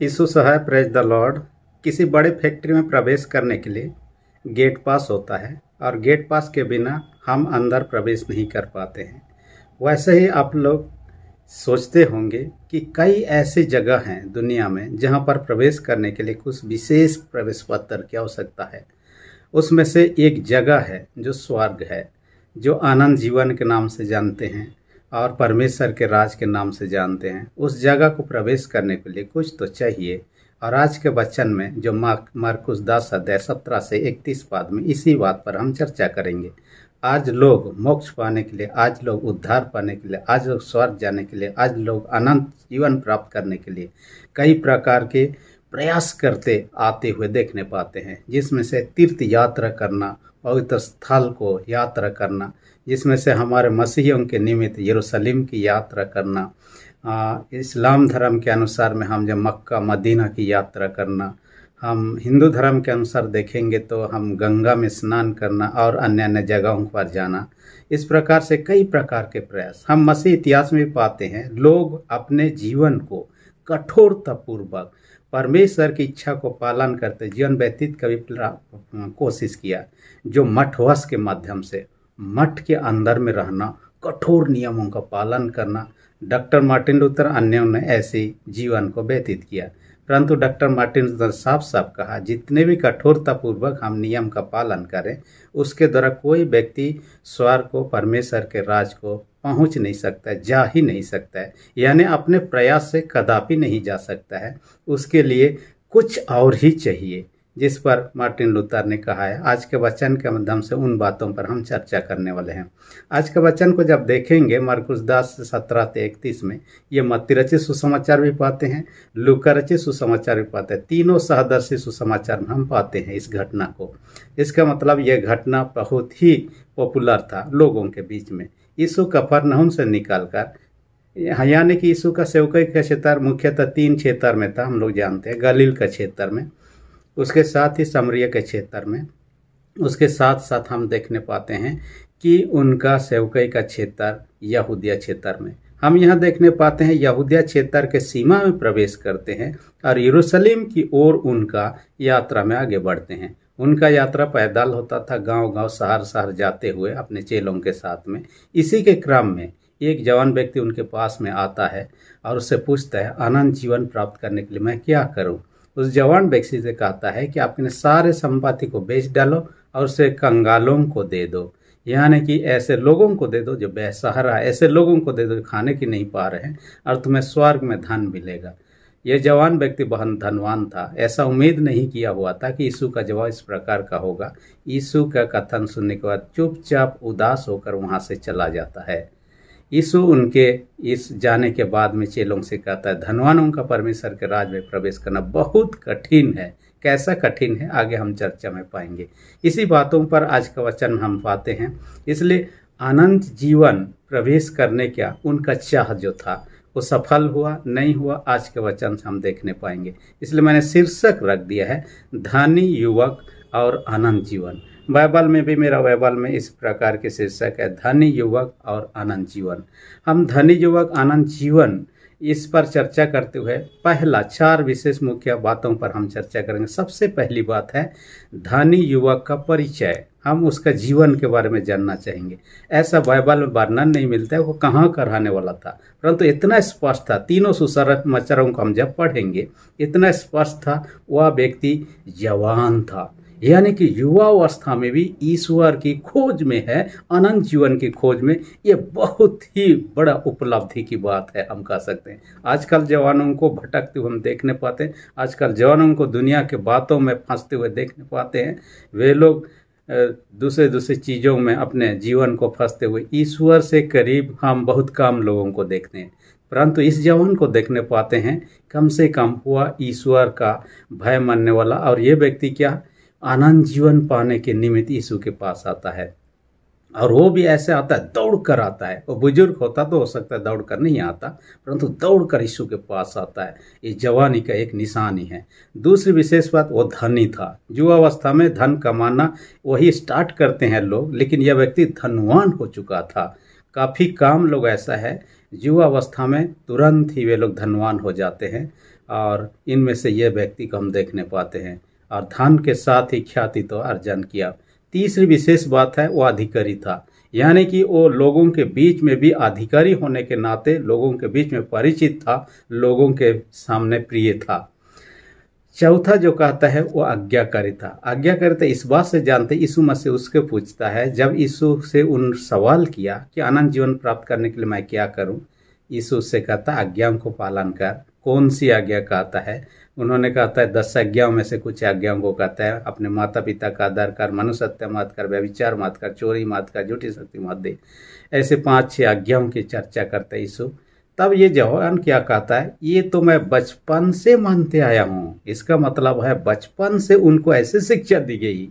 यीशु सहाय, praise the lord. किसी बड़े फैक्ट्री में प्रवेश करने के लिए गेट पास होता है और गेट पास के बिना हम अंदर प्रवेश नहीं कर पाते हैं। वैसे ही आप लोग सोचते होंगे कि कई ऐसी जगह हैं दुनिया में जहां पर प्रवेश करने के लिए कुछ विशेष प्रवेश पत्र की आवश्यकता है। उसमें से एक जगह है जो स्वर्ग है, जो आनंद जीवन के नाम से जानते हैं और परमेश्वर के राज के नाम से जानते हैं। उस जगह को प्रवेश करने के लिए कुछ तो चाहिए। और आज के वचन में जो मरकुस 10 अध्याय 17 से 31 पद में इसी बात पर हम चर्चा करेंगे। आज लोग मोक्ष पाने के लिए, आज लोग उद्धार पाने के लिए, आज लोग स्वर्ग जाने के लिए, आज लोग अनंत जीवन प्राप्त करने के लिए कई प्रकार के प्रयास करते आते हुए देखने पाते हैं। जिसमें से तीर्थ यात्रा करना, पवित्र स्थल को यात्रा करना, जिसमें से हमारे मसीहियों के निमित्त यरूशलेम की यात्रा करना, इस्लाम धर्म के अनुसार में हम जब मक्का मदीना की यात्रा करना, हम हिंदू धर्म के अनुसार देखेंगे तो हम गंगा में स्नान करना और अन्य अन्य जगहों पर जाना। इस प्रकार से कई प्रकार के प्रयास हम मसीह इतिहास में पाते हैं। लोग अपने जीवन को कठोरतापूर्वक परमेश्वर की इच्छा को पालन करते जीवन व्यतीत कभी कोशिश किया, जो मठवास के माध्यम से मठ के अंदर में रहना, कठोर नियमों का पालन करना। डॉक्टर मार्टिन लूथर अन्यों ने ऐसे जीवन को व्यतीत किया, परंतु डॉक्टर मार्टिन लूथर साफ साफ कहा, जितने भी कठोरतापूर्वक हम नियम का पालन करें उसके द्वारा कोई व्यक्ति स्वर्ग को, परमेश्वर के राज को पहुंच नहीं सकता है, जा ही नहीं सकता है, यानी अपने प्रयास से कदापि नहीं जा सकता है। उसके लिए कुछ और ही चाहिए, जिस पर मार्टिन लूथर ने कहा है। आज के वचन के माध्यम से उन बातों पर हम चर्चा करने वाले हैं। आज के वचन को जब देखेंगे मरकुस 10 से 17 से 31 में ये मत्ती रचित सुसमाचार भी पाते हैं, लूका रचित सुसमाचार भी पाते हैं। तीनों सहदर्शी सुसमाचार में हम पाते हैं इस घटना को। इसका मतलब यह घटना बहुत ही पॉपुलर था लोगों के बीच में। यीशु कफरनहूम से निकालकर, यानी कि यीशु का सेवकाई का क्षेत्र मुख्यतः 3 क्षेत्र में था, हम लोग जानते हैं। गलील का क्षेत्र में, उसके साथ ही समरिया के क्षेत्र में, उसके साथ साथ हम देखने पाते हैं कि उनका सेवकाई का क्षेत्र यहूदिया क्षेत्र में। हम यहाँ देखने पाते हैं यहूदिया क्षेत्र के सीमा में प्रवेश करते हैं और यरूशलेम की ओर उनका यात्रा में आगे बढ़ते हैं। उनका यात्रा पैदल होता था, गांव-गांव, शहर-शहर जाते हुए अपने चेलों के साथ में। इसी के क्रम में एक जवान व्यक्ति उनके पास में आता है और उससे पूछता है, आनंद जीवन प्राप्त करने के लिए मैं क्या करूं? उस जवान व्यक्ति से कहता है कि अपने सारे संपत्ति को बेच डालो और उसे कंगालों को दे दो, यानी कि ऐसे लोगों को दे दो जो बेसहारा, ऐसे लोगों को दे दो जो खाने की नहीं पा रहे हैं, और तुम्हें स्वर्ग में धन मिलेगा। यह जवान व्यक्ति बहुत धनवान था। ऐसा उम्मीद नहीं किया हुआ था कि यीशु का जवाब इस प्रकार का होगा। यीशु का कथन सुनने के बाद चुपचाप उदास होकर वहां से चला जाता है। यीशु उनके इस जाने के बाद में चेलों से कहता है, धनवानों का परमेश्वर के राज में प्रवेश करना बहुत कठिन है। कैसा कठिन है, आगे हम चर्चा में पाएंगे। इसी बातों पर आज का वचन हम पाते हैं। इसलिए अनंत जीवन प्रवेश करने का उनका चाह जो था वो सफल हुआ नहीं हुआ, आज के वचन से हम देखने पाएंगे। इसलिए मैंने शीर्षक रख दिया है, धनी युवक और अनंत जीवन। बाइबल में भी, मेरा बाइबल में इस प्रकार के शीर्षक है, धनी युवक और अनंत जीवन। हम धनी युवक अनंत जीवन इस पर चर्चा करते हुए पहला 4 विशेष मुख्य बातों पर हम चर्चा करेंगे। सबसे पहली बात है धनी युवक का परिचय। हम उसका जीवन के बारे में जानना चाहेंगे। ऐसा बाइबल में वर्णन नहीं मिलता है वो कहाँ का रहने वाला था, परंतु इतना स्पष्ट था, तीनों सुसमाचारों को हम जब पढ़ेंगे इतना स्पष्ट था, वह व्यक्ति जवान था, यानी कि युवावस्था में भी ईश्वर की खोज में है, अनंत जीवन की खोज में। ये बहुत ही बड़ा उपलब्धि की बात है, हम कह सकते हैं। आजकल जवानों को भटकते हुए हम देखने पाते हैं, आजकल जवानों को दुनिया के बातों में फंसते हुए देखने पाते हैं। वे लोग दूसरे चीज़ों में अपने जीवन को फंसते हुए ईश्वर से करीब हम बहुत कम लोगों को देखते हैं, परंतु इस जवान को देखने पाते हैं कम से कम हुआ ईश्वर का भय मानने वाला। और ये व्यक्ति क्या, आनंद जीवन पाने के निमित्त यीशु के पास आता है, और वो भी ऐसे आता है, दौड़ कर आता है। वो बुजुर्ग होता तो हो सकता है दौड़ कर नहीं आता, परंतु दौड़ कर यीशु के पास आता है। ये जवानी का एक निशानी है। दूसरी विशेष बात, वो धनी था। युवावस्था में धन कमाना वही स्टार्ट करते हैं लोग, लेकिन यह व्यक्ति धनवान हो चुका था। काफ़ी कम लोग ऐसा है युवावस्था में तुरंत ही वे लोग धनवान हो जाते हैं। और इनमें से ये व्यक्ति को हम देखने पाते हैं। और धन के साथ ही ख्याति तो अर्जन किया। तीसरी विशेष बात है वो अधिकारी था, यानी कि वो लोगों के बीच में भी अधिकारी होने के नाते लोगों के बीच में परिचित था, लोगों के सामने प्रिय था। चौथा जो कहता है वो आज्ञाकारी था। आज्ञाकारी था इस बात से जानते यीशु मसीह उसके पूछता है, जब यीशु से उन सवाल किया कि अनंत जीवन प्राप्त करने के लिए मैं क्या करूं, यीशु उससे कहता आज्ञाओं को पालन कर। कौन सी आज्ञा कहता है? उन्होंने कहता है 10 आज्ञाओं में से कुछ आज्ञाओं को कहता है, अपने माता पिता का आदर कर, मनुष्य हत्या मत कर, व्यभिचार मत कर, चोरी मत कर, झूठी शक्ति मत दे। ऐसे 5-6 आज्ञाओं की चर्चा करता है यीशु। तब ये जवान क्या कहता है, ये तो मैं बचपन से मानते आया हूँ। इसका मतलब है बचपन से उनको ऐसे शिक्षा दी गई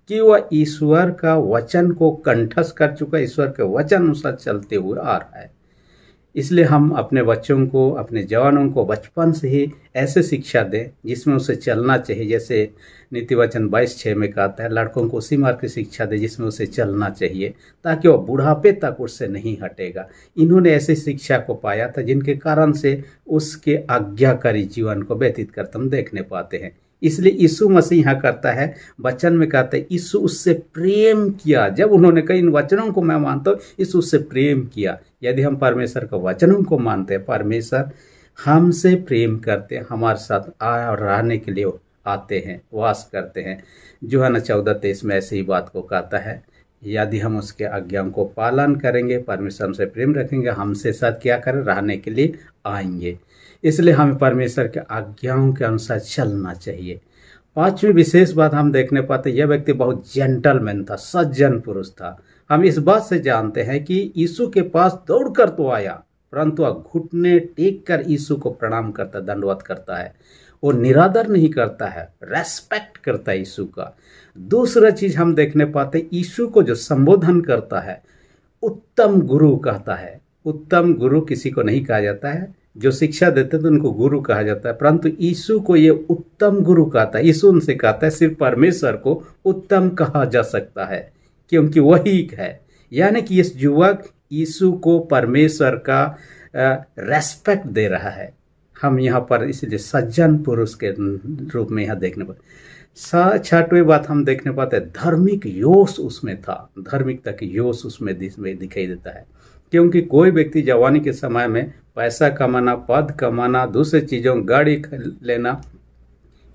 कि वह ईश्वर का वचन को कंठस्थ कर चुका, ईश्वर के वचन अनुसार चलते हुए आ रहा है। इसलिए हम अपने बच्चों को, अपने जवानों को बचपन से ही ऐसे शिक्षा दें जिसमें उसे चलना चाहिए। जैसे नीति वचन 22:6 में कहता है, लड़कों को उसी मार्ग की शिक्षा दे जिसमें उसे चलना चाहिए, ताकि वह बुढ़ापे तक उससे नहीं हटेगा। इन्होंने ऐसी शिक्षा को पाया था जिनके कारण से उसके आज्ञाकारी जीवन को व्यतीत करते हम देखने पाते हैं। इसलिए यीशु मसीह यहाँ करता है, वचन में कहता है यीशु उससे प्रेम किया। जब उन्होंने कहा इन वचनों को मैं मानता हूँ, यीशु उससे प्रेम किया। यदि हम परमेश्वर के वचनों को मानते हैं, परमेश्वर हमसे प्रेम करते हैं, हमारे साथ रहने के लिए आते हैं, वास करते हैं। यूहन्ना 14:23 में ऐसी ही बात को कहता है, यदि हम उसके आज्ञाओं को पालन करेंगे, परमेश्वर हमसे प्रेम रखेंगे, हमसे साथ क्या करें, रहने के लिए आएंगे। इसलिए हमें परमेश्वर के आज्ञाओं के अनुसार चलना चाहिए। 5वीं विशेष बात हम देखने पाते, यह व्यक्ति बहुत जेंटलमैन था, सज्जन पुरुष था। हम इस बात से जानते हैं कि यीशु के पास दौड़कर तो आया, परंतु घुटने टेक कर यीशु को प्रणाम करता, दंडवत करता है। वो निरादर नहीं करता है, रेस्पेक्ट करता है यीशु का। दूसरा चीज हम देखने पाते, यीशु को जो संबोधन करता है, उत्तम गुरु कहता है। उत्तम गुरु किसी को नहीं कहा जाता है, जो शिक्षा देते तो उनको गुरु कहा जाता है, परंतु यीशु को ये उत्तम गुरु कहता है। यीशु उनसे कहता है सिर्फ परमेश्वर को उत्तम कहा जा सकता है, क्योंकि वही है। यानी कि इस युवक यीशु को परमेश्वर का रेस्पेक्ट दे रहा है। हम यहाँ पर इसलिए सज्जन पुरुष के रूप में यहाँ देखने पाते। 6वीं बात हम देखने पाते, धार्मिक योश उसमें था, धार्मिकता की योश उसमें दिखाई देता है। क्योंकि कोई व्यक्ति जवानी के समय में पैसा कमाना, पद कमाना, दूसरी चीज़ों, गाड़ी लेना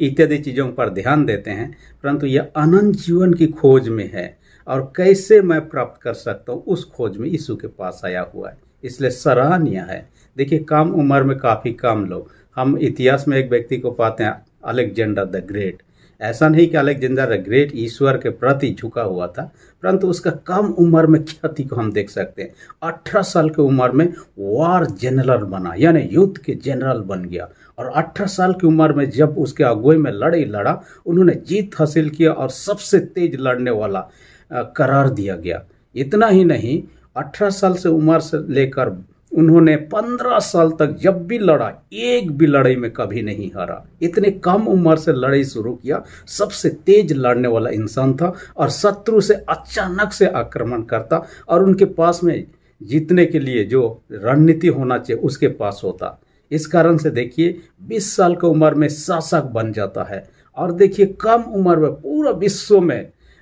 इत्यादि चीज़ों पर ध्यान देते हैं, परंतु यह अनंत जीवन की खोज में है और कैसे मैं प्राप्त कर सकता हूँ, उस खोज में यीशु के पास आया हुआ है। इसलिए सराहनीय है। देखिए, कम उम्र में काफ़ी कम लोग, हम इतिहास में एक व्यक्ति को पाते हैं, अलेक्जेंडर द ग्रेट। ऐसा नहीं कि अलेक्जेंडर द ग्रेट ईश्वर के प्रति झुका हुआ था, परंतु उसका कम उम्र में ख्याति को हम देख सकते हैं। 18 साल की उम्र में वार जनरल बना, यानी युद्ध के जनरल बन गया। और 18 साल की उम्र में जब उसके अगुवाई में लड़ाई लड़ा, उन्होंने जीत हासिल किया और सबसे तेज लड़ने वाला करार दिया गया। इतना ही नहीं, 18 साल से उम्र से लेकर उन्होंने 15 साल तक जब भी लड़ा, एक भी लड़ाई में कभी नहीं हारा। इतने कम उम्र से लड़ाई शुरू किया, सबसे तेज लड़ने वाला इंसान था और शत्रु से अचानक से आक्रमण करता और उनके पास में जीतने के लिए जो रणनीति होना चाहिए उसके पास होता। इस कारण से देखिए, 20 साल की उम्र में शासक बन जाता है और देखिए कम उम्र में पूरा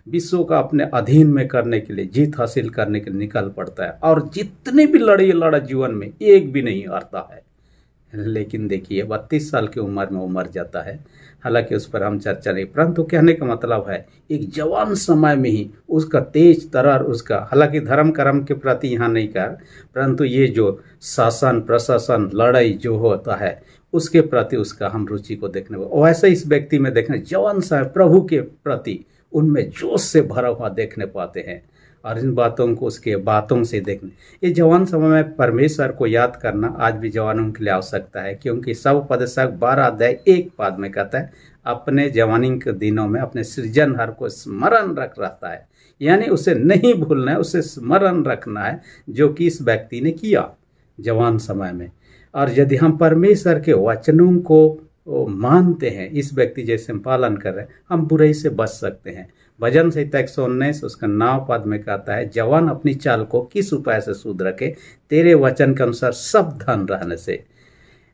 विश्व का अपने अधीन में करने के लिए, जीत हासिल करने के लिए निकल पड़ता है। और जितने भी लड़ाई लड़ा जीवन में, एक भी नहीं हारता है। लेकिन देखिए 32 साल की उम्र में वो मर जाता है। हालांकि उस पर हम चर्चा नहीं, परंतु कहने का मतलब है एक जवान समय में ही उसका तेज तरार, उसका, हालांकि धर्म कर्म के प्रति यहाँ नहीं कर, परंतु ये जो शासन प्रशासन लड़ाई जो होता है उसके प्रति उसका हम रुचि को देखने को, वैसे इस व्यक्ति में देखने, जवान समय प्रभु के प्रति उनमें जोश से भरा हुआ देखने पाते हैं। और इन बातों को उसके बातों से देखने, ये जवान समय में परमेश्वर को याद करना आज भी जवानों के लिए आवश्यकता है। क्योंकि सब पदशक 12:1 में कहता है, अपने जवानी के दिनों में अपने सृजनहार को स्मरण रख रहता है। यानी उसे नहीं भूलना है, उसे स्मरण रखना है जो कि इस व्यक्ति ने किया जवान समय में। और यदि हम परमेश्वर के वचनों को मानते हैं, इस व्यक्ति जैसे हम पालन कर रहे हैं, हम बुराई से बच सकते हैं। भजन संहिता 119 उसका 9 पद में कहता है, जवान अपनी चाल को किस उपाय से शुद्ध रखे, तेरे वचन के अनुसार सब धन रहने से।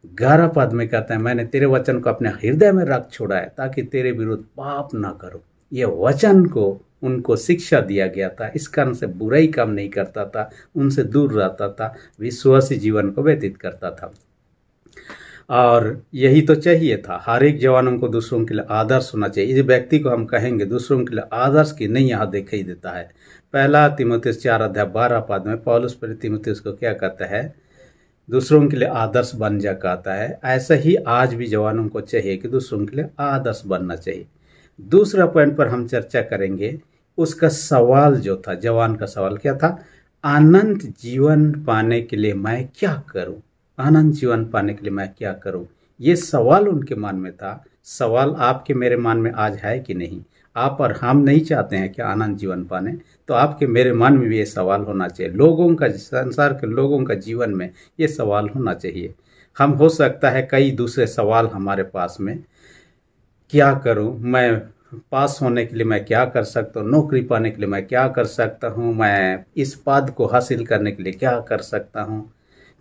11 पद में कहता है, मैंने तेरे वचन को अपने हृदय में रख छोड़ा है ताकि तेरे विरुद्ध पाप ना करूं। ये वचन को उनको शिक्षा दिया गया था, इस कारण से बुराई काम नहीं करता था, उनसे दूर रहता था, विश्वासी जीवन को व्यतीत करता था। और यही तो चाहिए था, हर एक जवानों को दूसरों के लिए आदर्श होना चाहिए। इस व्यक्ति को हम कहेंगे दूसरों के लिए आदर्श की नहीं, यहाँ दिखाई देता है। पहला तीमुथियुस 4:12 में पौलुस प्रेरित तीमुथियुस को क्या कहता है, दूसरों के लिए आदर्श बन जा कहता है। ऐसा ही आज भी जवानों को चाहिए कि दूसरों के लिए आदर्श बनना चाहिए। दूसरा पॉइंट पर हम चर्चा करेंगे, उसका सवाल जो था, जवान का सवाल क्या था, अनंत जीवन पाने के लिए मैं क्या करूं, अनंत जीवन पाने के लिए मैं क्या करूं, ये सवाल उनके मन में था। सवाल आपके मेरे मन में आज है कि नहीं? आप और हम नहीं चाहते हैं कि अनंत जीवन पाने, तो आपके मेरे मन में भी ये सवाल होना चाहिए। लोगों का, संसार के लोगों का जीवन में ये सवाल होना चाहिए। हम हो सकता है कई दूसरे सवाल हमारे पास में, क्या करूं मैं, पास होने के लिए मैं क्या कर सकता हूँ, नौकरी पाने के लिए मैं क्या कर सकता हूँ, मैं इस पद को हासिल करने के लिए क्या कर सकता हूँ,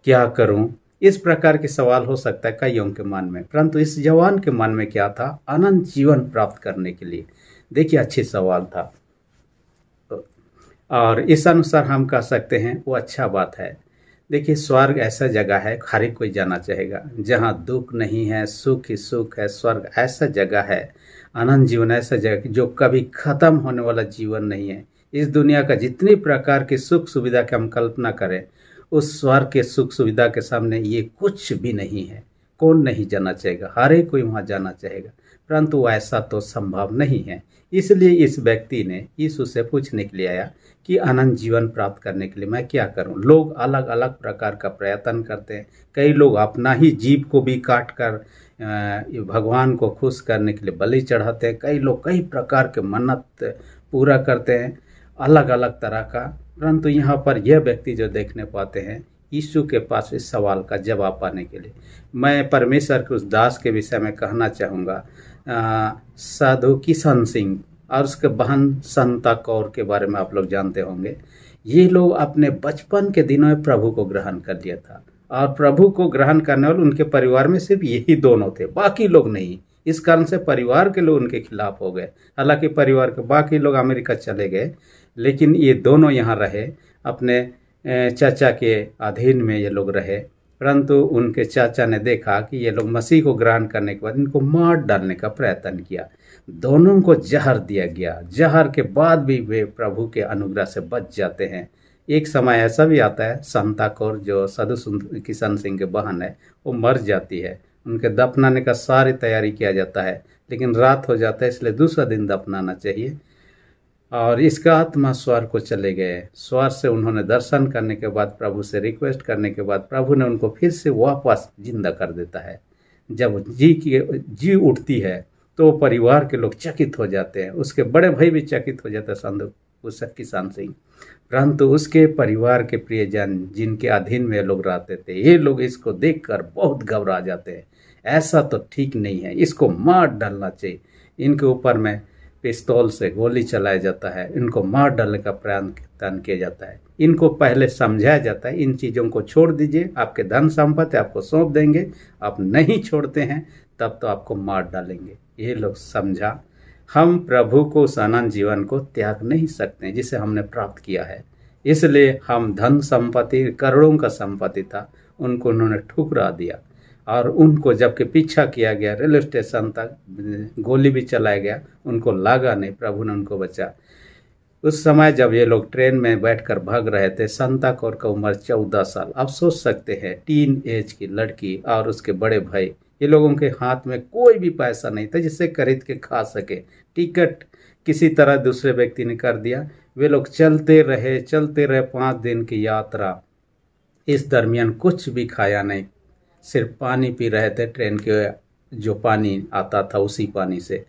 क्या करूं, इस प्रकार के सवाल हो सकता है कईयों के मन में। परंतु इस जवान के मन में क्या था, अनंत जीवन प्राप्त करने के लिए। देखिए, अच्छी सवाल था और इस अनुसार हम कह सकते हैं वो अच्छा बात है। देखिए, स्वर्ग ऐसा जगह है, हर एक कोई जाना चाहेगा, जहाँ दुख नहीं है, सुख ही सुख है। स्वर्ग ऐसा जगह है, अनंत जीवन ऐसा जगह जो कभी खत्म होने वाला जीवन नहीं है। इस दुनिया का जितनी प्रकार की सुख सुविधा की हम कल्पना करें, उस स्वर्ग के सुख सुविधा के सामने ये कुछ भी नहीं है। कौन नहीं जाना चाहेगा? हर एक कोई वहाँ जाना चाहेगा, परंतु ऐसा तो संभव नहीं है। इसलिए इस व्यक्ति ने यीशु से पूछने के लिए आया कि अनंत जीवन प्राप्त करने के लिए मैं क्या करूं। लोग अलग अलग प्रकार का प्रयत्न करते हैं। कई लोग अपना ही जीव को भी काट कर भगवान को खुश करने के लिए बलि चढ़ाते हैं। कई लोग कई प्रकार के मन्नत पूरा करते हैं, अलग अलग तरह का। परंतु यहाँ पर यह व्यक्ति जो देखने पाते हैं, यीशु के पास इस सवाल का जवाब पाने के लिए, मैं परमेश्वर के उस दास के विषय में कहना चाहूँगा, साधु किशन सिंह और उसके बहन संता कौर के बारे में आप लोग जानते होंगे। ये लोग अपने बचपन के दिनों में प्रभु को ग्रहण कर लिया था, और प्रभु को ग्रहण करने वाले उनके परिवार में सिर्फ यही दोनों थे, बाकी लोग नहीं। इस कारण से परिवार के लोग उनके खिलाफ हो गए। हालांकि परिवार के बाकी लोग अमेरिका चले गए, लेकिन ये दोनों यहाँ रहे, अपने चाचा के अधीन में ये लोग रहे। परंतु उनके चाचा ने देखा कि ये लोग मसीह को ग्रहण करने के बाद इनको मार डालने का प्रयत्न किया। दोनों को जहर दिया गया। जहर के बाद भी वे प्रभु के अनुग्रह से बच जाते हैं। एक समय ऐसा भी आता है, संता कौर जो साधु किशन सिंह के बहन है, वो मर जाती है। उनके दफनाने का सारी तैयारी किया जाता है, लेकिन रात हो जाता है, इसलिए दूसरा दिन दफनाना चाहिए। और इसका आत्मा स्वर्ग को चले गए। स्वर्ग से उन्होंने दर्शन करने के बाद, प्रभु से रिक्वेस्ट करने के बाद, प्रभु ने उनको फिर से वापस जिंदा कर देता है। जब जी उठती है तो परिवार के लोग चकित हो जाते हैं। उसके बड़े भाई भी चकित हो जाते हैं, संत किशन सिंह। परंतु उसके परिवार के प्रियजन जिनके अधीन में लोग रहते थे, ये लोग इसको देखकर बहुत घबरा जाते हैं। ऐसा तो ठीक नहीं है, इसको मार डालना चाहिए। इनके ऊपर में पिस्तौल से गोली चलाया जाता है, इनको मार डालने का प्रयत्न किया जाता है। इनको पहले समझाया जाता है, इन चीज़ों को छोड़ दीजिए, आपके धन संपत्ति आपको सौंप देंगे। आप नहीं छोड़ते हैं तब तो आपको मार डालेंगे। ये लोग समझा। हम प्रभु को उस अनंत जीवन को त्याग नहीं सकते जिसे हमने प्राप्त किया है। इसलिए हम धन संपत्ति, करोड़ों का संपत्ति था, उनको उन्होंने ठुकरा दिया। और उनको जबकि पीछा किया गया, रेलवे स्टेशन तक गोली भी चलाया गया, उनको लगा नहीं, प्रभु ने उनको बचा। उस समय जब ये लोग ट्रेन में बैठकर भाग रहे थे, संता कौर का उम्र 14 साल। आप सोच सकते हैं, टीन एज की लड़की और उसके बड़े भाई, ये लोगों के हाथ में कोई भी पैसा नहीं था जिससे खरीद के खा सके। टिकट किसी तरह दूसरे व्यक्ति ने कर दिया। वे लोग चलते रहे 5 दिन की यात्रा। इस दरमियान कुछ भी खाया नहीं, सिर्फ पानी पी रहे थे। ट्रेन के जो पानी आता था उसी पानी से।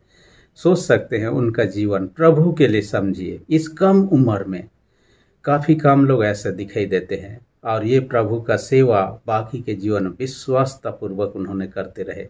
सोच सकते हैं उनका जीवन प्रभु के लिए। समझिए, इस कम उम्र में काफ़ी कम लोग ऐसे दिखाई देते हैं, और ये प्रभु का सेवा बाकी के जीवन विश्वासतापूर्वक उन्होंने करते रहे।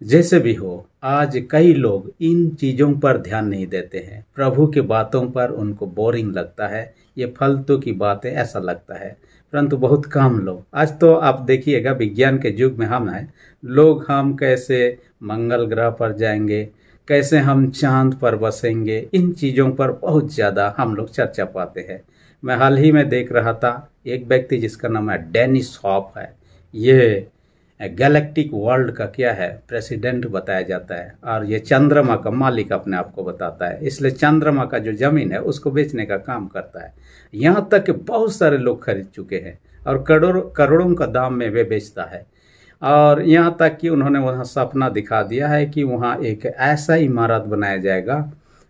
जैसे भी हो, आज कई लोग इन चीज़ों पर ध्यान नहीं देते हैं। प्रभु की बातों पर उनको बोरिंग लगता है, ये फालतू की बातें ऐसा लगता है। परंतु बहुत कम लोग। आज तो आप देखिएगा विज्ञान के युग में हम हैं, लोग हम कैसे मंगल ग्रह पर जाएंगे, कैसे हम चांद पर बसेंगे, इन चीज़ों पर बहुत ज़्यादा हम लोग चर्चा पाते हैं। मैं हाल ही में देख रहा था एक व्यक्ति जिसका नाम है डेनिस हॉप है, ये गैलेक्टिक वर्ल्ड का क्या है प्रेसिडेंट बताया जाता है, और ये चंद्रमा का मालिक अपने आप को बताता है। इसलिए चंद्रमा का जो जमीन है उसको बेचने का काम करता है। यहाँ तक कि बहुत सारे लोग खरीद चुके हैं और करोड़ों करोड़ों का दाम में वे बेचता है। और यहाँ तक कि उन्होंने वहाँ सपना दिखा दिया है कि वहाँ एक ऐसा इमारत बनाया जाएगा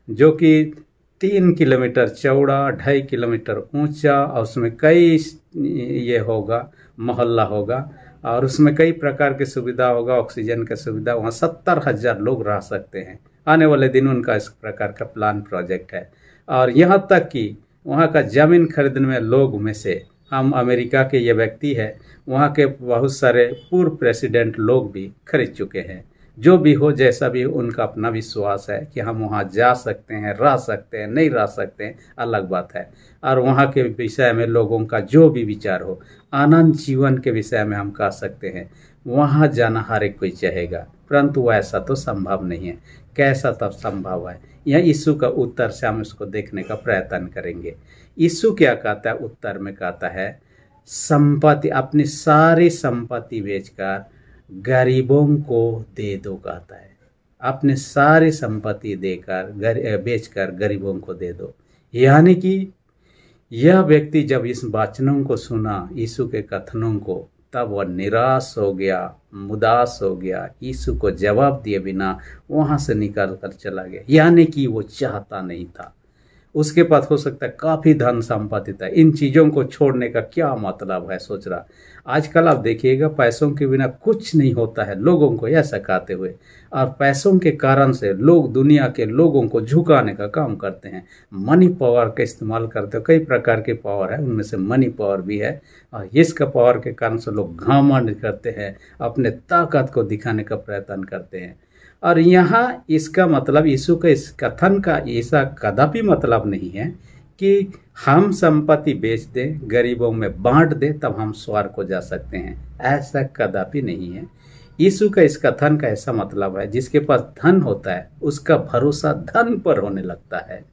जो कि 3 किलोमीटर चौड़ा, 2.5 किलोमीटर ऊंचा, और उसमें कई ये होगा, मोहल्ला होगा, और उसमें कई प्रकार की सुविधा होगा, ऑक्सीजन की सुविधा। वहाँ 70,000 लोग रह सकते हैं। आने वाले दिन उनका इस प्रकार का प्लान प्रोजेक्ट है। और यहाँ तक कि वहाँ का ज़मीन खरीदने में लोग में से हम अमेरिका के ये व्यक्ति है, वहाँ के बहुत सारे पूर्व प्रेसिडेंट लोग भी खरीद चुके हैं। जो भी हो, जैसा भी हो, उनका अपना विश्वास है कि हम वहाँ जा सकते हैं, रह सकते हैं, नहीं रह सकते हैं, अलग बात है। और वहाँ के विषय में लोगों का जो भी विचार हो, आनंद जीवन के विषय में हम कह सकते हैं, वहाँ जाना हर एक कोई चाहेगा, परंतु ऐसा तो संभव नहीं है। कैसा तब संभव है? यह यीशु का उत्तर से हम इसको देखने का प्रयत्न करेंगे। यीशु क्या कहता है? उत्तर में कहता है, संपत्ति, अपनी सारी संपत्ति बेचकर गरीबों को दे दो, कहता है। अपने सारी संपत्ति देकर बेचकर गरीबों को दे दो। यानी कि यह व्यक्ति जब इस वचनों को सुना, यीशु के कथनों को, तब वह निराश हो गया, उदास हो गया, यीशु को जवाब दिए बिना वहां से निकल कर चला गया। यानी कि वो चाहता नहीं था। उसके पास हो सकता है काफ़ी धन संपत्ति था, इन चीज़ों को छोड़ने का क्या मतलब है, सोच रहा। आजकल आप देखिएगा पैसों के बिना कुछ नहीं होता है, लोगों को ऐसा कहते हुए, और पैसों के कारण से लोग दुनिया के लोगों को झुकाने का काम करते हैं, मनी पावर का इस्तेमाल करते हैं। कई प्रकार के पावर है, उनमें से मनी पावर भी है, और इसका पावर के कारण से लोग घमंड करते हैं, अपने ताकत को दिखाने का प्रयत्न करते हैं। और यहाँ इसका मतलब, यीशु का इस कथन का ऐसा कदापि मतलब नहीं है कि हम संपत्ति बेच दें, गरीबों में बांट दें, तब हम स्वर्ग को जा सकते हैं। ऐसा कदापि नहीं है। यीशु का इस कथन का ऐसा मतलब है, जिसके पास धन होता है उसका भरोसा धन पर होने लगता है।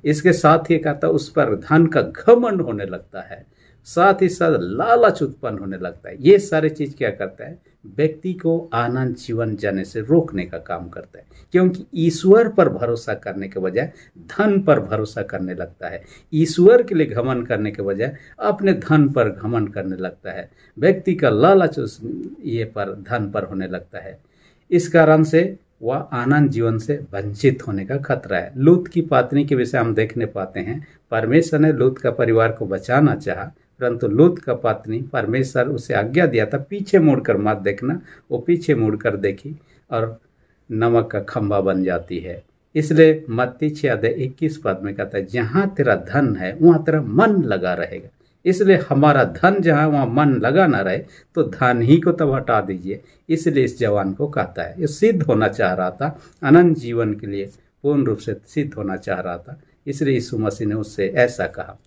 इसके साथ ही कहता है उस पर धन का घमंड होने लगता है, साथ ही साथ लालच उत्पन्न होने लगता है। ये सारी चीज क्या करता है? व्यक्ति को आनंद जीवन जाने से रोकने का काम करता है, क्योंकि ईश्वर पर भरोसा करने के बजाय धन पर भरोसा करने लगता है। ईश्वर के लिए घमंड करने के बजाय अपने धन पर घमंड करने लगता है। व्यक्ति का लालच उस ये पर, धन पर होने लगता है। इस कारण से वह आनंद जीवन से वंचित होने का खतरा है। लूत की पत्नी के विषय हम देखने पाते हैं, परमेश्वर ने लूत का परिवार को बचाना चाहा, परंतु लूत का पत्नी, परमेश्वर उसे आज्ञा दिया था पीछे मुड़कर मत देखना, वो पीछे मुड़कर देखी और नमक का खंभा बन जाती है। इसलिए मत्ती 6:21 में कहता है, जहाँ तेरा धन है वहाँ तेरा मन लगा रहेगा। इसलिए हमारा धन जहाँ वहाँ मन लगा ना रहे, तो धन ही को तब हटा दीजिए। इसलिए इस जवान को कहता है, ये सिद्ध होना चाह रहा था, अनंत जीवन के लिए पूर्ण रूप से सिद्ध होना चाह रहा था, इसलिए यीशु मसीह ने उससे ऐसा कहा,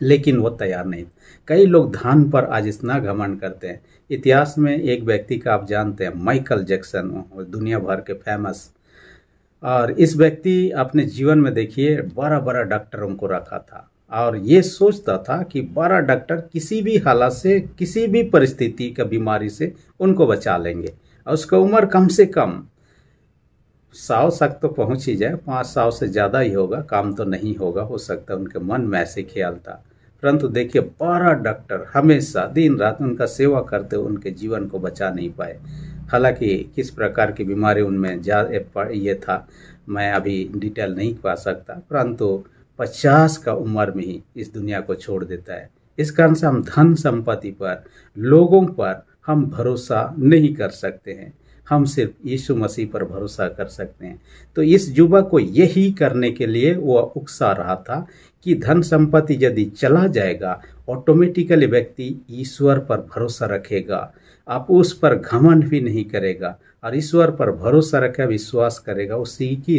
लेकिन वो तैयार नहीं। कई लोग धन पर आज इतना घमंड करते हैं। इतिहास में एक व्यक्ति का आप जानते हैं, माइकल जैक्सन, दुनिया भर के फेमस। और इस व्यक्ति अपने जीवन में देखिए बड़ा बड़ा डॉक्टरों को रखा था, और ये सोचता था कि बड़ा डॉक्टर किसी भी हालत से, किसी भी परिस्थिति का बीमारी से उनको बचा लेंगे। और उसका उम्र कम से कम 100 तक तो पहुंच ही जाए, 500 से ज़्यादा ही होगा, काम तो नहीं होगा, हो सकता है उनके मन में ऐसे ख्याल था। परंतु देखिए 12 डॉक्टर हमेशा दिन रात उनका सेवा करते हुए उनके जीवन को बचा नहीं पाए। हालांकि किस प्रकार की बीमारी उनमें ये था, मैं अभी डिटेल नहीं पा सकता, परंतु 50 का उम्र में ही इस दुनिया को छोड़ देता है। इस कारण से हम धन संपत्ति पर, लोगों पर हम भरोसा नहीं कर सकते हैं, हम सिर्फ यीशु मसीह पर भरोसा कर सकते हैं। तो इस युवक को यही करने के लिए वह उकसा रहा था कि धन संपत्ति यदि चला जाएगा, ऑटोमेटिकली व्यक्ति ईश्वर पर भरोसा रखेगा, आप उस पर घमंड भी नहीं करेगा, और ईश्वर पर भरोसा रखे, विश्वास करेगा, उसी की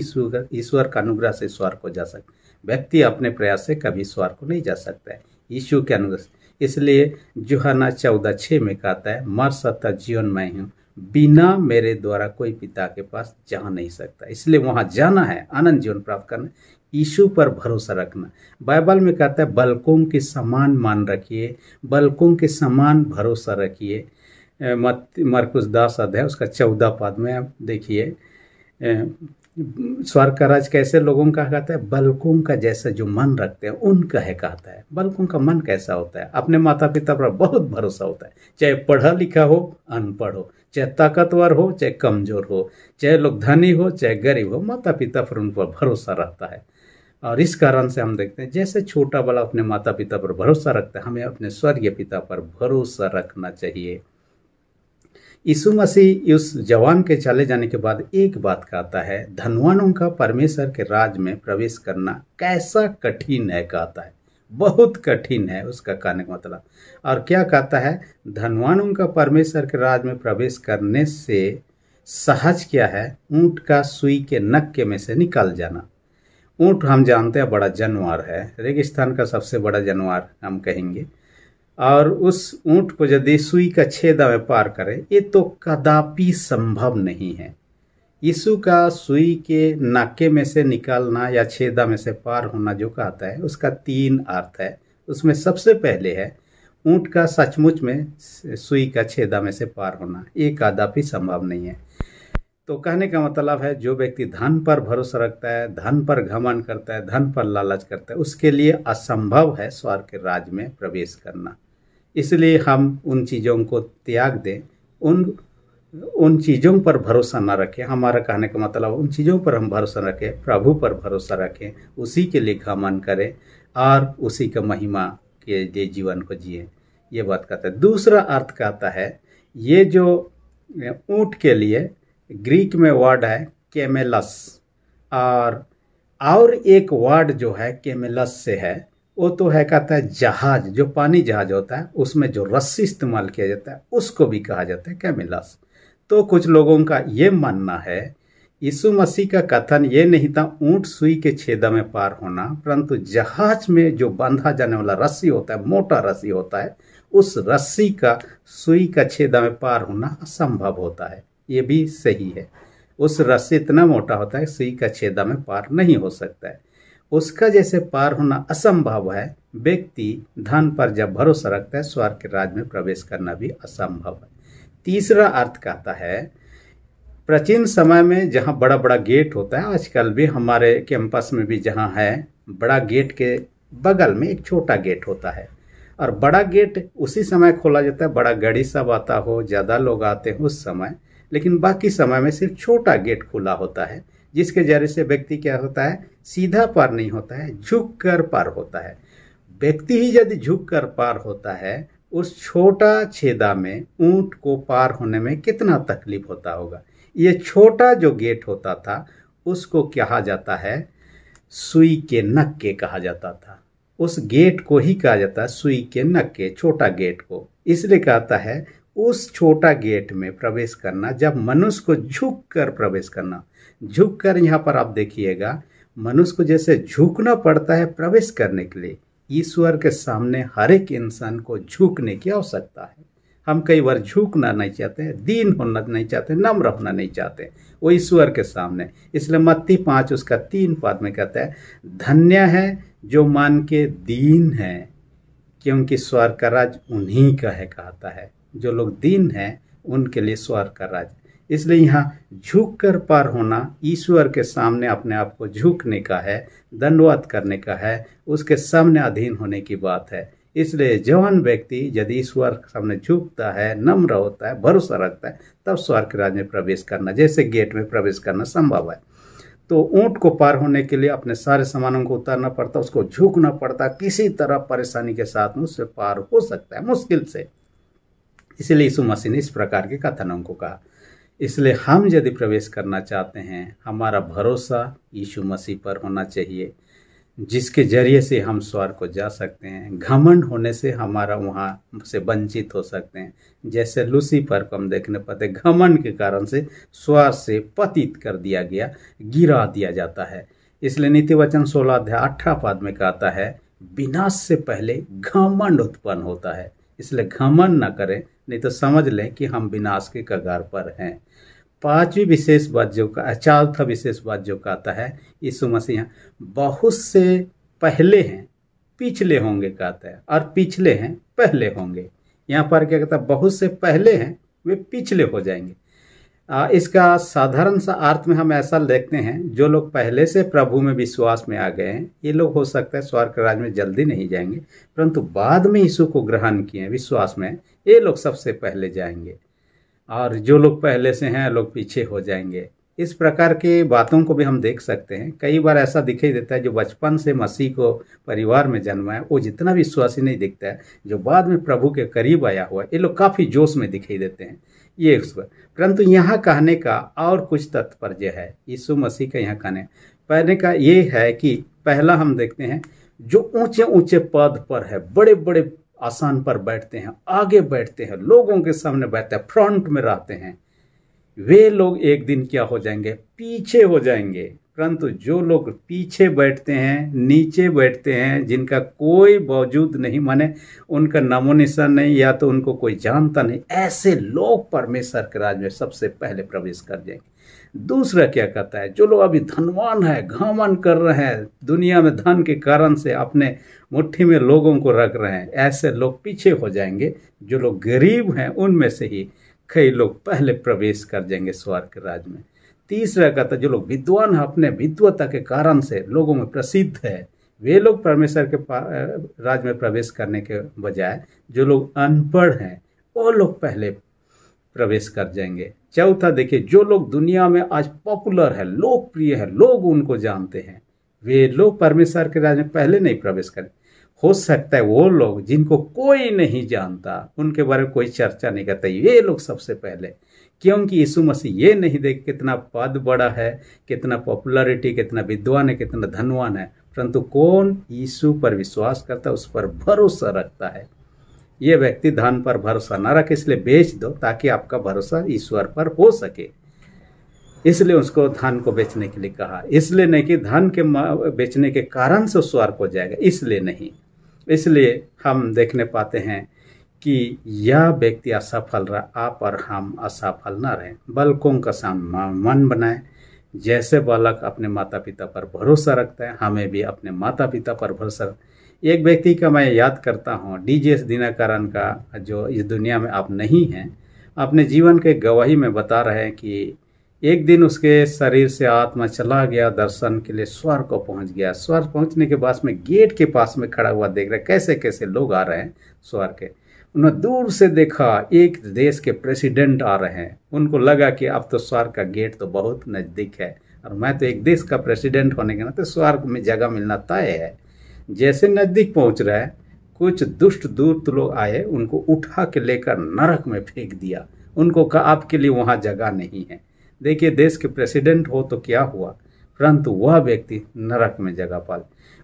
ईश्वर का अनुग्रह से ईश्वर को जा सकता। व्यक्ति अपने प्रयास से कभी ईश्वर को नहीं जा सकता है, यीशु के अनुग्रह से। इसलिए यूहन्ना 14:6 में कहता है, मर सत्ता जीवन मैं हूँ, बिना मेरे द्वारा कोई पिता के पास जा नहीं सकता। इसलिए वहां जाना है, अनंत जीवन प्राप्त करना, यीशु पर भरोसा रखना। बाइबल में कहता है बालकों के समान मान रखिए, बालकों के समान भरोसा रखिए। मरकुस 10 अध्याय उसका 14 पद में आप देखिए, स्वर्ग का राज कैसे लोगों का कहता है, बालकों का जैसा जो मन रखते हैं उनका है कहता है। बालकों का मन कैसा होता है, अपने माता पिता पर बहुत भरोसा होता है, चाहे पढ़ा लिखा हो अनपढ़ हो, चाहे ताकतवर हो चाहे कमजोर हो, चाहे लोग धनी हो चाहे गरीब हो, माता पिता पर उन पर भरोसा रहता है। और इस कारण से हम देखते हैं जैसे छोटा बड़ा अपने माता पिता पर भरोसा रखता है, हमें अपने स्वर्गीय पिता पर भरोसा रखना चाहिए। यीशु मसीह उस जवान के चले जाने के बाद एक बात कहता है, धनवानों का परमेश्वर के राज में प्रवेश करना कैसा कठिन है कहता है, बहुत कठिन है उसका कहने का मतलब। और क्या कहता है, धनवानों का परमेश्वर के राज में प्रवेश करने से सहज क्या है, ऊंट का सुई के नक्के में से निकल जाना। ऊंट हम जानते हैं बड़ा जानवर है, रेगिस्तान का सबसे बड़ा जानवर हम कहेंगे, और उस ऊंट को यदि सुई का छेदा में पार करे, ये तो कदापि संभव नहीं है। यीशु का सुई के नाके में से निकालना या छेदा में से पार होना जो कहता है, उसका 3 अर्थ है। उसमें सबसे पहले है ऊंट का सचमुच में सुई का छेदा में से पार होना, ये कदापि संभव नहीं है। तो कहने का मतलब है जो व्यक्ति धन पर भरोसा रखता है, धन पर घमंड करता है, धन पर लालच करता है, उसके लिए असंभव है स्वर्ग के राज में प्रवेश करना। इसलिए हम उन चीज़ों को त्याग दें, उन चीज़ों पर भरोसा न रखें। हमारा कहने का मतलब उन चीज़ों पर हम भरोसा रखें, प्रभु पर भरोसा रखें, उसी के लिए घमंड करें और उसी का महिमा के लिए जीवन को जिए। ये बात कहता है। दूसरा अर्थ कहता है, ये जो ऊंट के लिए ग्रीक में वर्ड है केमेलस, और एक वर्ड जो है केमेलस से है, वो तो है कहता है जहाज, जो पानी जहाज होता है उसमें जो रस्सी इस्तेमाल किया जाता है उसको भी कहा जाता है केमेलस। तो कुछ लोगों का ये मानना है यीशु मसीह का कथन ये नहीं था ऊंट सुई के छेदा में पार होना, परंतु जहाज में जो बांधा जाने वाला रस्सी होता है, मोटा रस्सी होता है, उस रस्सी का सुई का छेदा में पार होना असंभव होता है। ये भी सही है, उस रस्सी इतना मोटा होता है सुई का छेदा में पार नहीं हो सकता है। उसका जैसे पार होना असंभव है, व्यक्ति धन पर जब भरोसा रखता है स्वर्ग के राज में प्रवेश करना भी असंभव है। तीसरा अर्थ कहता है, प्राचीन समय में जहाँ बड़ा बड़ा गेट होता है, आजकल भी हमारे कैंपस में भी जहाँ है, बड़ा गेट के बगल में एक छोटा गेट होता है, और बड़ा गेट उसी समय खोला जाता है, बड़ा गाड़ी सब आता हो, ज़्यादा लोग आते हैं उस समय, लेकिन बाकी समय में सिर्फ छोटा गेट खुला होता है, जिसके जरिए से व्यक्ति क्या होता है, सीधा पार नहीं होता है, झुक कर पार होता है। व्यक्ति ही यदि झुक कर पार होता है, उस छोटा छेदा में ऊंट को पार होने में कितना तकलीफ होता होगा। ये छोटा जो गेट होता था उसको कहा जाता है सुई के नक्के कहा जाता था, उस गेट को ही कहा जाता है सुई के नक्के, छोटा गेट को। इसलिए कहता है उस छोटा गेट में प्रवेश करना, जब मनुष्य को झुक कर प्रवेश करना, झुक कर, यहाँ पर आप देखिएगा मनुष्य को जैसे झुकना पड़ता है प्रवेश करने के लिए, ईश्वर के सामने हर एक इंसान को झुकने की आवश्यकता है। हम कई बार झुकना नहीं चाहते, दीन होना नहीं चाहते, नम्र होना नहीं चाहते वो ईश्वर के सामने। इसलिए मत्ती 5 उसका 3 पद में कहता है, धन्य है जो मान के दीन है, क्योंकि स्वर्ग का राज उन्हीं का है कहता है। जो लोग दीन हैं उनके लिए स्वर्ग का राज। इसलिए यहाँ झुक कर पार होना ईश्वर के सामने अपने आप को झुकने का है, दंडवत करने का है, उसके सामने अधीन होने की बात है। इसलिए जवान व्यक्ति यदि ईश्वर के सामने झुकता है, नम्र होता है, भरोसा रखता है, तब स्वर्ग के राज में प्रवेश करना, जैसे गेट में प्रवेश करना संभव है। तो ऊंट को पार होने के लिए अपने सारे सामानों को उतारना पड़ता, उसको झुकना पड़ता, किसी तरह परेशानी के साथ में उससे पार हो सकता है मुश्किल से। इसलिए यीशु मसीह ने इस प्रकार के कथनों को कहा। इसलिए हम यदि प्रवेश करना चाहते हैं, हमारा भरोसा यीशु मसीह पर होना चाहिए, जिसके जरिए से हम स्वर्ग को जा सकते हैं। घमंड होने से हमारा वहाँ से वंचित हो सकते हैं, जैसे लूसीफर को हम देखने पाते, घमंड के कारण से स्वर्ग से पतित कर दिया गया, गिरा दिया जाता है। इसलिए नीति वचन 16 अध्याय 18 पद में कहता है, विनाश से पहले घमंड उत्पन्न होता है। इसलिए घमंड न करें, नहीं तो समझ लें कि हम विनाश के कगार पर हैं। पांचवी विशेष बात जो का चौथा विशेष बात जो कहता है यीशु मसीह, बहुत से पहले हैं पिछले होंगे कहता है, और पिछले हैं पहले होंगे। यहाँ पर क्या कहता है, बहुत से पहले हैं वे पिछले हो जाएंगे। इसका साधारण सा अर्थ में हम ऐसा देखते हैं, जो लोग पहले से प्रभु में विश्वास में आ गए हैं, ये लोग हो सकता है स्वर्ग राज्य में जल्दी नहीं जाएंगे, परंतु बाद में यीशु को ग्रहण किए विश्वास में, ये लोग सबसे पहले जाएंगे। और जो लोग पहले से हैं लोग पीछे हो जाएंगे। इस प्रकार की बातों को भी हम देख सकते हैं। कई बार ऐसा दिखाई देता है, जो बचपन से मसीह को परिवार में जन्मा है वो जितना विश्वासी नहीं दिखता है, जो बाद में प्रभु के करीब आया हुआ है, ये लोग काफ़ी जोश में दिखाई देते हैं। ये उसका, परंतु यहाँ कहने का और कुछ तात्पर्य है। यीशु मसीह का यहाँ कहने का ये है कि पहला हम देखते हैं, जो ऊंचे ऊंचे पद पर है, बड़े बड़े आसन पर बैठते हैं, आगे बैठते हैं, लोगों के सामने बैठते हैं, फ्रंट में रहते हैं, वे लोग एक दिन क्या हो जाएंगे, पीछे हो जाएंगे। परंतु जो लोग पीछे बैठते हैं, नीचे बैठते हैं, जिनका कोई वजूद नहीं, माने उनका नामो निशान नहीं, या तो उनको कोई जानता नहीं, ऐसे लोग परमेश्वर के राज्य में सबसे पहले प्रवेश कर जाएंगे। दूसरा क्या कहता है, जो लोग अभी धनवान है, घमंड कर रहे हैं, दुनिया में धन के कारण से अपने मुट्ठी में लोगों को रख रहे हैं, ऐसे लोग पीछे हो जाएंगे। जो लोग गरीब हैं उनमें से ही कई लोग पहले प्रवेश कर जाएंगे स्वर्ग के राज्य में। तीसरा कहता है, जो लोग विद्वान हैं, अपने विद्वता के कारण से लोगों में प्रसिद्ध है, वे लोग परमेश्वर के राज्य में प्रवेश करने के बजाय जो लोग अनपढ़ हैं वो लोग पहले प्रवेश कर जाएंगे। चौथा देखिए, जो लोग दुनिया में आज पॉपुलर है, लोकप्रिय है, लोग उनको जानते हैं, वे लोग परमेश्वर के राज्य में पहले नहीं प्रवेश करें। हो सकता है वो लोग जिनको कोई नहीं जानता, उनके बारे में कोई चर्चा नहीं करता, ये लोग सबसे पहले, क्योंकि यीशु मसीह ये नहीं देख कितना पद बड़ा है, कितना पॉपुलैरिटी, कितना विद्वान है, कितना धनवान है, परंतु कौन यीशु पर विश्वास करता है, उस पर भरोसा रखता है। ये व्यक्ति धन पर भरोसा न रखे, इसलिए बेच दो ताकि आपका भरोसा ईश्वर पर हो सके। इसलिए उसको धन को बेचने के लिए कहा, इसलिए नहीं कि धन के बेचने के कारण से स्वर्ग हो जाएगा, इसलिए नहीं। इसलिए हम देखने पाते हैं कि यह व्यक्ति असफल रहा, आप और हम असफल न रहें, बालकों का मन बनाए। जैसे बालक अपने माता पिता पर भरोसा रखता है, हमें भी अपने माता पिता पर भरोसा। एक व्यक्ति का मैं याद करता हूँ, डीजेएस दिनकरन का, जो इस दुनिया में आप नहीं हैं, अपने जीवन के गवाही में बता रहे हैं कि एक दिन उसके शरीर से आत्मा चला गया, दर्शन के लिए स्वर्ग को पहुंच गया। स्वर्ग पहुंचने के बाद में गेट के पास में खड़ा हुआ देख रहे कैसे कैसे लोग आ रहे हैं स्वर्ग के। उन्होंने दूर से देखा एक देश के प्रेसिडेंट आ रहे हैं, उनको लगा कि अब तो स्वर्ग का गेट तो बहुत नज़दीक है, और मैं तो एक देश का प्रेसिडेंट होने के नाते स्वर्ग में जगह मिलना तय है। जैसे नज़दीक पहुंच रहा है, कुछ दुष्ट दूत लोग आए, उनको उठा के लेकर नरक में फेंक दिया। उनको कहा आपके लिए वहाँ जगह नहीं है। देखिए, देश के प्रेसिडेंट हो तो क्या हुआ, परंतु वह व्यक्ति नरक में जगह पा।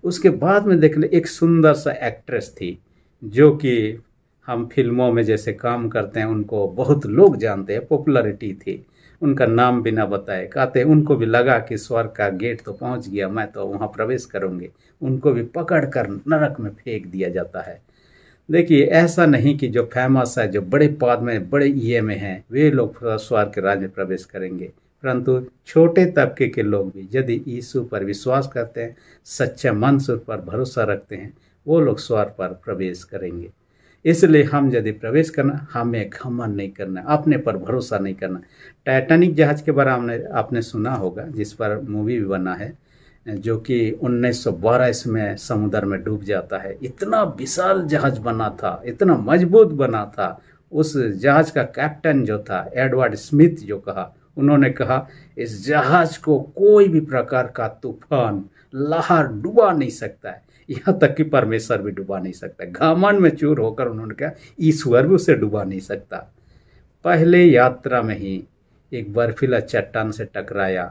उसके बाद में देख ले, एक सुंदर सा एक्ट्रेस थी, जो कि हम फिल्मों में जैसे काम करते हैं, उनको बहुत लोग जानते हैं, पॉपुलैरिटी थी। उनका नाम बिना बताए कहते हैं, उनको भी लगा कि स्वर्ग का गेट तो पहुंच गया, मैं तो वहां प्रवेश करूंगी। उनको भी पकड़ कर नरक में फेंक दिया जाता है। देखिए, ऐसा नहीं कि जो फेमस है, जो बड़े पद में, बड़े ईए में हैं, वे लोग स्वर्ग के राज्य में प्रवेश करेंगे, परंतु छोटे तबके के लोग भी यदि यीशु पर विश्वास करते हैं, सच्चे मन से उस पर भरोसा रखते हैं, वो लोग स्वर्ग पर प्रवेश करेंगे। इसलिए हम यदि प्रवेश करना, हमें घमंड नहीं करना, अपने पर भरोसा नहीं करना। टाइटैनिक जहाज के बारे में आपने सुना होगा, जिस पर मूवी भी बना है, जो कि 1912 में समुद्र में डूब जाता है। इतना विशाल जहाज बना था, इतना मजबूत बना था। उस जहाज का कैप्टन जो था, एडवर्ड स्मिथ, जो कहा, उन्होंने कहा इस जहाज को कोई भी प्रकार का तूफान, लहर डुबा नहीं सकता है, यहाँ तक कि परमेश्वर भी डुबा नहीं सकता। घमंड में चूर होकर उन्होंने कहा ईश्वर भी उसे डुबा नहीं सकता। पहले यात्रा में ही एक बर्फीला चट्टान से टकराया,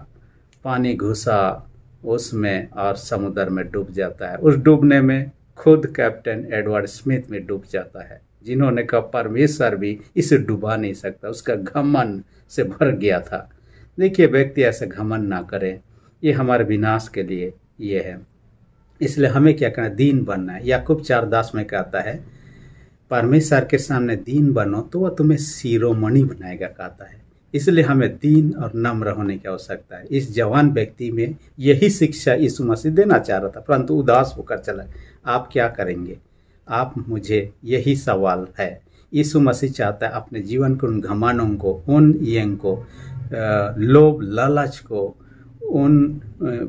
पानी घुसा उसमें और समुद्र में डूब जाता है। उस डूबने में खुद कैप्टन एडवर्ड स्मिथ में डूब जाता है, जिन्होंने कहा परमेश्वर भी इसे डुबा नहीं सकता। उसका घमंड से भर गया था। देखिए, व्यक्ति ऐसे घमंड ना करे, ये हमारे विनाश के लिए ये है। इसलिए हमें क्या करना है, दीन बनना है। याकूब 4:10 में कहता है, परमेश्वर के सामने दीन बनो तो वह तुम्हें शिरोमणि बनाएगा, कहता है। इसलिए हमें दीन और नम्र होने की आवश्यकता है। इस जवान व्यक्ति में यही शिक्षा यीशु मसीह देना चाह रहा था, परंतु उदास होकर चला। आप क्या करेंगे? आप मुझे यही सवाल है। यीशु मसीह चाहता है अपने जीवन को, उन घमंडों को, उन यंग को, लोभ लालच को, उन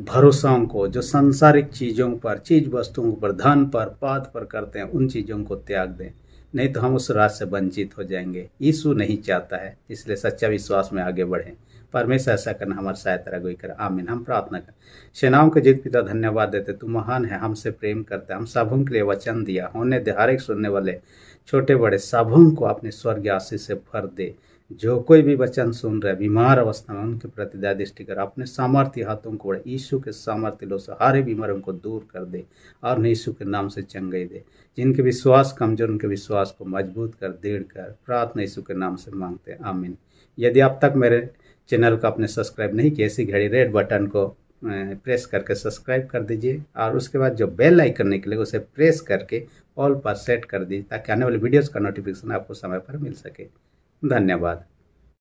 भरोसाओं को जो सांसारिक चीज़ों पर, चीज वस्तुओं पर, धन पर, पद पर करते हैं, उन चीज़ों को त्याग दें, नहीं तो हम उस राज से वंचित हो जाएंगे। यीशु नहीं चाहता है, इसलिए सच्चा विश्वास में आगे बढ़ें। परमेश्वर ऐसा करना हमारे सहायता रगोई कर। आमीन। हम प्रार्थना करें। सेनाओं के जीत पिता, धन्यवाद देते, तू महान है, हमसे प्रेम करता है। हम सबों के लिए वचन दिया, होने दे हर एक सुनने वाले छोटे बड़े सबों को अपने स्वर्गीय आशीष से भर दे। जो कोई भी वचन सुन रहे बीमार अवस्था में, उनके प्रति दया दृष्टि कर। अपने सामर्थ्य हाथों को बढ़े, यीशु के सामर्थ्य लो से सारे बीमारों को दूर कर दे और यीशु के नाम से चंगाई दे। जिनके विश्वास कमजोर, उनके विश्वास को मजबूत कर, दृढ़ कर। प्रार्थना यीशु के नाम से मांगते हैं, आमीन। यदि अब तक मेरे चैनल को आपने सब्सक्राइब नहीं किया, इसी घड़ी रेड बटन को प्रेस करके सब्सक्राइब कर दीजिए और उसके बाद जो बेल आइकन निकलेगा उसे प्रेस करके ऑल पर सेट कर दीजिए, ताकि आने वाली वीडियोस का नोटिफिकेशन आपको समय पर मिल सके। धन्यवाद।